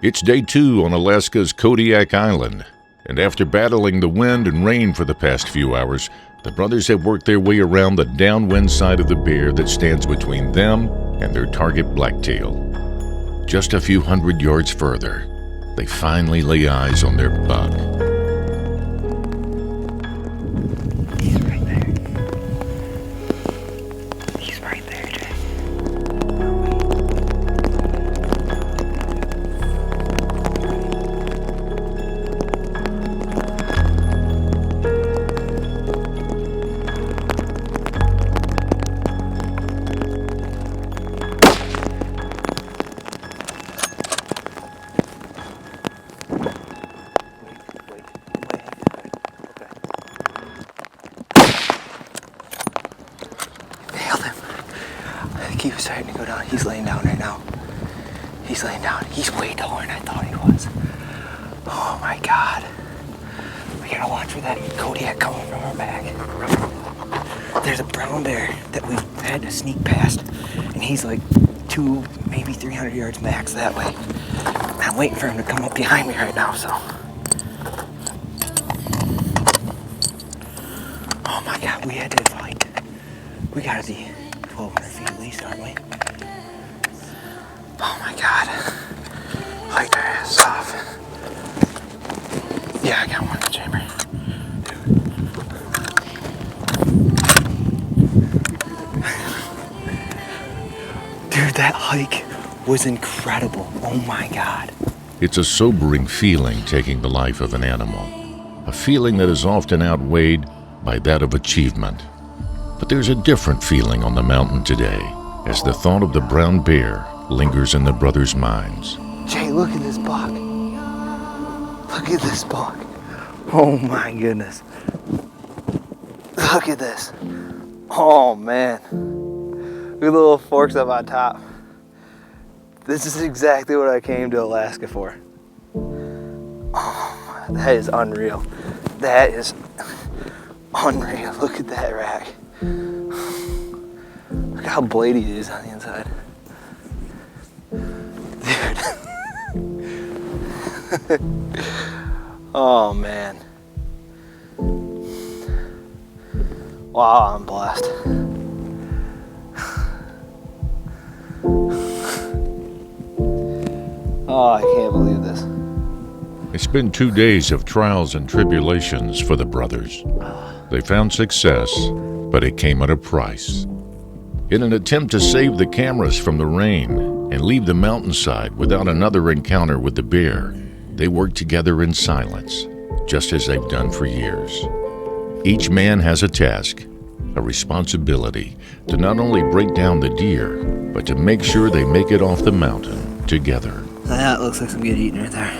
It's day 2 on Alaska's Kodiak Island, and after battling the wind and rain for the past few hours, the brothers have worked their way around the downwind side of the bear that stands between them and their target Blacktail. Just a few hundred yards further, they finally lay eyes on their buck. He's right there. He's right there, Jay. He was starting to go down. He's laying down right now. He's laying down. He's way taller than I thought he was. Oh my God. We gotta watch for that Kodiak coming from our back. There's a brown bear that we've had to sneak past, and he's like 200, maybe 300 yards max that way. I'm waiting for him to come up behind me right now, so. Oh my God, we had to fight. We gotta be 1,200 feet at least, aren't we? Oh my God. Fight their ass off. Yeah, I got one in the chamber. Dude, that hike was incredible. Oh my God. It's a sobering feeling taking the life of an animal, a feeling that is often outweighed by that of achievement. But there's a different feeling on the mountain today as the thought of the brown bear lingers in the brothers' minds. Jay, look at this buck. Look at this buck. Oh my goodness. Look at this. Oh man. Look at the little forks up on top. This is exactly what I came to Alaska for. Oh, that is unreal. That is unreal. Look at that rack. Look how bladey it is on the inside. Dude. Oh man. Wow, I'm blessed. Oh, I can't believe this. It's been 2 days of trials and tribulations for the brothers. They found success, but it came at a price. In an attempt to save the cameras from the rain and leave the mountainside without another encounter with the bear, they worked together in silence, just as they've done for years. Each man has a task, a responsibility to not only break down the deer, but to make sure they make it off the mountain together. That looks like some good eating right there.